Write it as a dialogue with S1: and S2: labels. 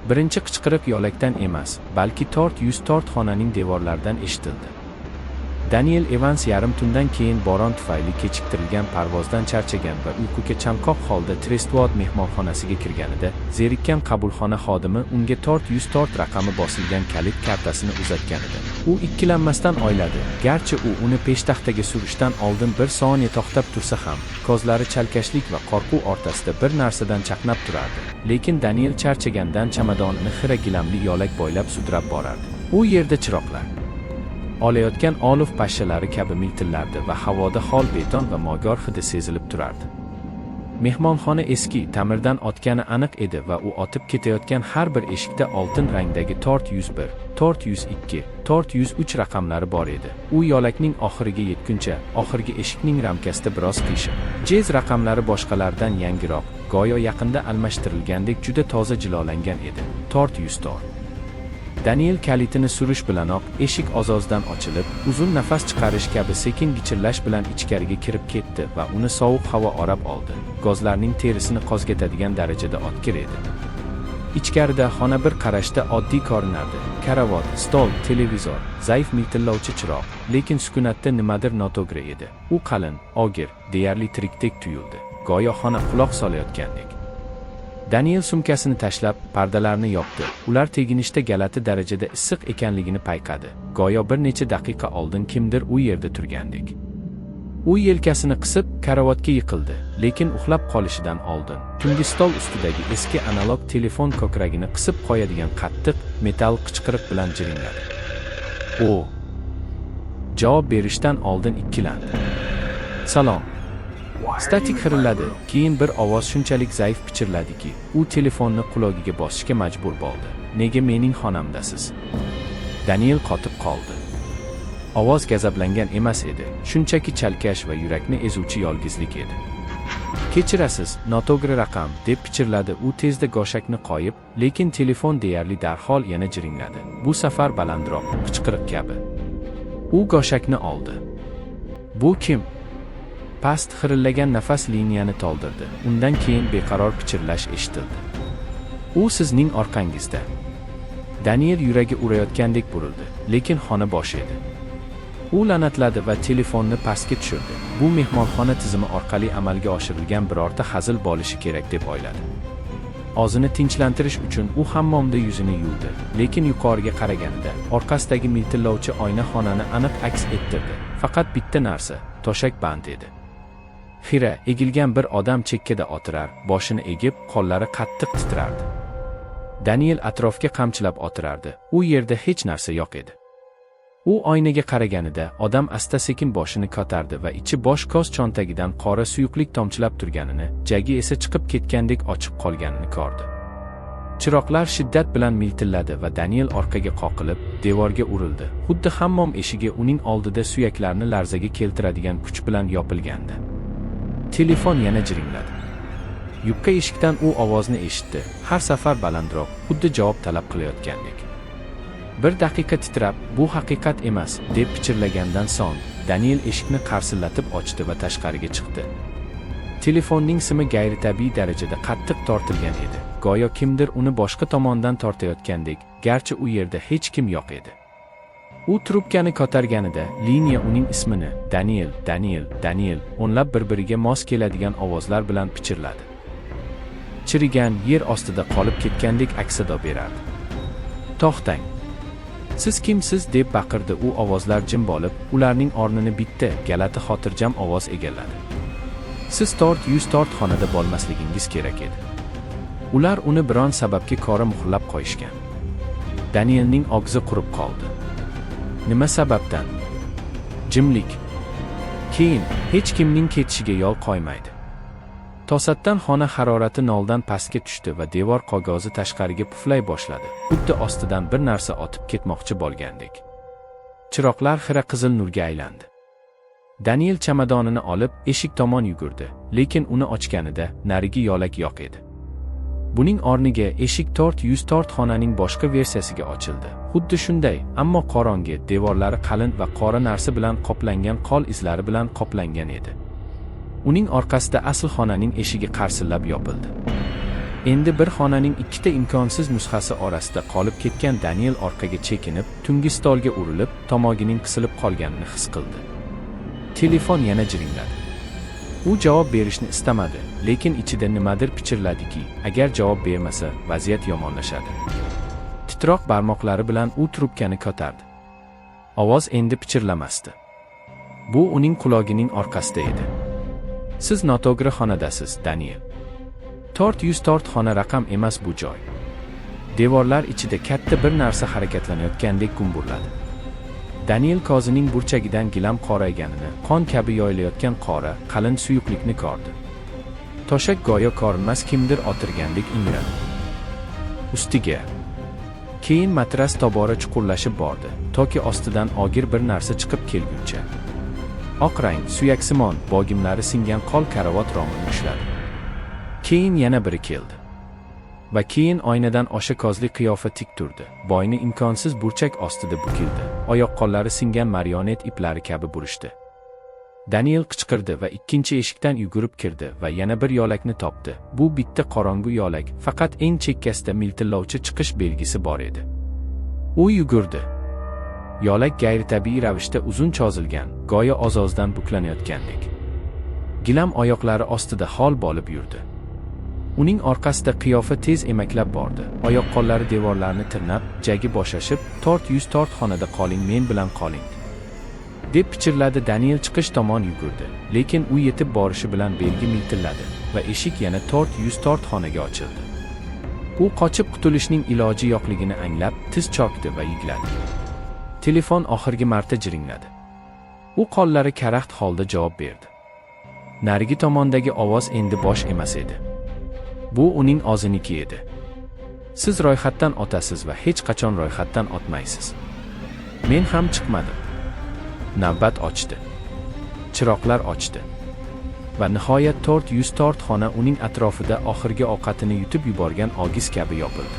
S1: Birinchi qichqiriq yo'lakdan emas, balki tort xonaning devorlaridan eshitildi. Daniel Evans yarim tundan keyin boron tufayli kechiktirilgan parvozdan charchagan va uyquga chanqoq holda Trestwood mehmonxonasiga kirganida, zerikkan qabulxona xodimi unga tort raqami bosilgan kalit kartasini uzatganida, u ikkilanmasdan oyladi. Garchi u uni peshtaxtaga surishdan oldin bir soniya to'xtab tursa ham, ko'zlari chalkashlik va qo'rquv o'rtasida bir narsadan chaqnab turardi. Lekin Daniel charchagandan chamadonini xira gilamli yo'lak bo'ylab sudrab borardi. U yerda chiroqlar olayotgan olov pashshalari kabi miltillardi va havoda xol beton va mogor hidi sezilib turardi. Mehmonxona eski, ta'mirdan o'tgani aniq edi va u otib ketayotgan har bir eshikda oltin rangdagi tort 101, tort 102, tort 103 raqamlari bor edi. U yo'lakning oxiriga yetguncha, oxirgi eshikning ramkasida biroz qiyshiq. Jez raqamlari boshqalardan yangiroq, go'yo yaqinda almashtirilgandek juda toza jilolangan edi. Tort 104. Daniel kalitini surish bilanoq eshik ozozidan ochilib, uzun nafas chiqarish kabi sekin gichirlash bilan ichkariga kirib ketdi va uni sovuq havo o'rab oldi. Gozlarning terisini qozgatadigan darajada o'tkir edi. Ichkarida xona bir qarashda oddiy ko'rinardi. Karavot, stol, televizor, zaif miltillovchi chiroq, lekin sukunatda nimadir noto'g'ri edi. U qalin, og'ir, deyarli tirikdek tuyuldi. Go'yo xona quloq solayotgandek. Daniel sumkasini tashlab, pardalarni yopdi. Ular teginishda galati darajada issiq ekanligini payqadi. Go'yo bir necha daqiqa oldin kimdir u yerda turgandek. U yelkasini qisib, karavotga yiqildi, lekin uxlab qolishidan oldin tungi stol ustidagi eski analog telefon ko'kragini qisib qo'yadigan qattiq, metall qichqiriq bilan jiringladi. U javob berishdan oldin ikkilandi. Salom. Statik xirilladi, keyin bir ovoz shunchalik zaif pichirladiki, u telefonni quloqiga bosishga majbur bo'ldi. Nega mening xonamdasiz? Daniel qotib qoldi. Ovoz gazablangan emas edi, shunchaki chalkash va yurakni ezuvchi yolg'izlik edi. Kechirasiz, noto'g'ri raqam, deb pichirladi u tezda go'shakni qo'yib, lekin telefon deyarli darhol yana jiringladi. Bu safar balandroq, qichqiriq kabi. U go'shakni oldi. Bu kim? Past xirillagan nafas liniyani to'ldirdi. Undan keyin beqaror pichirlash eshitildi. U sizning orqangizda. Daniel yuragi urayotgandek burildi, lekin xona bo'sh edi. U la'natladi va telefonni pastga tushirdi. Bu mehmonxona tizimi orqali amalga oshirilgan birorta hazil bo'lishi kerak deb o'yladi. O'zini tinchlantirish uchun u hammomda yuzini yuvdi, lekin yuqoriga qaraganida orqasidagi miltillovchi oyna xonani aniq aks ettirdi. Faqat bitta narsa, to'shak band edi. Xira, egilgan bir odam chekkada o'tirar, boshini egib, qo'llari qattiq titrardi. Daniel atrofga qamchilab o'tirardi. U yerda hech narsa yo'q edi. U oynaga qaraganida odam asta-sekin boshini ko'tardi va ichi bosh ko'z cho'ntagidan qora suyuqlik tomchilab turganini, jagi esa chiqib ketgandek ochiq qolganini ko'rdi. Chiroqlar shiddat bilan miltilladi va Daniel orqaga qoqilib, devorga urildi. Xuddi hammom eshigi uning oldida suyaklarni larzaga keltiradigan kuch bilan yopilgandi. Telefon yana jiringladi. Yupqa eshikdan u ovozni eshitdi, har safar balandroq, xuddi javob talab qilayotgandek. Bir daqiqa titrab, bu haqiqat emas, deb pichirlagandan so'ng, Daniel eshikni qarsillatib ochdi va tashqariga chiqdi. Telefonning simi g'ayritabiiy darajada qattiq tortilgan edi. Go'yo kimdir uni boshqa tomondan tortayotgandek, garchi u yerda hech kim yo'q edi. U trubkani ko'targanida, liniya uning ismini Daniel o'nlab bir-biriga mos keladigan ovozlar bilan pichirladi. Chirigan yer ostida qolib ketgandek aks-sado berardi. To'xtang. Siz kimsiz deb baqirdi u ovozlar jim bo'lib, ularning o'rnini bitta, galati xotirjam ovoz egalladi. Siz tort 104 xonada bo'lmasligingiz kerak edi. Ular uni biron sababga qora muhrlab qo'yishgan. Danielning og'zi qurib qoldi. Nima sababdan? Jimlik. Keyin hech kimning ketishiga yo'l qo'ymaydi. To'satdan xona harorati noldan pastga tushdi va devor qog'ozi tashqariga puflay boshladi. Xuddi ostidan bir narsa otib ketmoqchi bo'lgandek. Chiroqlar xira qizil nurga aylandi. Daniel chamadonini olib eshik tomon yugurdi, lekin uni ochganida narigi yo'lak yo'q edi. Buning o'rniga eshik tort 104 xonaning boshqa versiyasiga ochildi. Xuddi shunday, ammo qorong'i, devorlari qalin va qora narsa bilan qoplangan qol izlari bilan qoplangan edi. Uning orqasida asl xonaning eshigi qarsillab yopildi. Endi bir xonaning ikkita imkonsiz nusxasi orasida qolib ketgan Daniel orqaga chekinib, tungi stolga urilib, tomogining qisilib qolganini his qildi. Telefon yana jiringladi. U javob berishni istamadi, lekin ichida nimadir pichirladiki, agar javob bermasa, vaziyat yomonlashadi. Titroq barmoqlari bilan u trubkani ko'tardi. Ovoz endi pichirlamasdi. Bu uning quloqining orqasida edi. Siz noto'g'ri xonadasiz, Daniel. Tort xona raqam emas bu joy. Devorlar ichida katta bir narsa harakatlanayotgandek gumburladi. Daniel ko'zining burchagidan gilam qorayganini, qon kabi yoyilayotgan qora, qalin suyuqlikni ko'rdi. Toshak go'yo ko'rinmas kimdir o'tirgandek ingradi. Ustiga keyin matras tobora chuqurlashib bordi, toki ostidan og'ir bir narsa chiqib kelguncha. Oq rang, suyaksimon, bogimlari singan qol karavot romini ushladi. Keyin yana biri keldi. Va keyin oynadan osha kozli qiyofa tik turdi. Bo'yni imkonsiz burchak ostida bukildi. Oyoq-qo'llari singan marionet iplari kabi burishdi. Daniel qichqirdi va ikkinchi eshikdan yugurib kirdi va yana bir yo'lakni topdi. Bu bitta qorong'u yo'lak, faqat eng chekkasida miltillovchi chiqish belgisi bor edi. U yugurdi. Yo'lak g'ayritabiiy ravishda uzun cho'zilgan, go'yo ozozdan buklanayotgandek. Gilam oyoqlari ostida hol bo'lib yurdi. Uning orqasida qiyofa tez emaklab bordi. Oyoq-qo'llari devorlarni tirnab, jagi bo'shashib, tort xonada qoling, men bilan qoling, deb pichirladi. Daniel chiqish tomon yugurdi, lekin u yetib borishi bilan belgi miltilladi va eshik yana tort xonaga ochildi. U qochib qutulishning iloji yo'qligini anglab, tiz cho'kdi va yigladi. Telefon oxirgi marta jiringladi. U qo'llari karaxt holda javob berdi. Narigi tomondagi ovoz endi bosh emas edi. Bu uning o'ziniki edi. Siz ro'yxatdan o'tasiz va hech qachon ro'yxatdan o'tmaysiz. Men ham chiqmadim. Navbat ochdi. Chiroqlar ochdi. Va nihoyat tort xona uning atrofida oxirgi ovqatini yutib yuborgan ogiz kabi yopildi.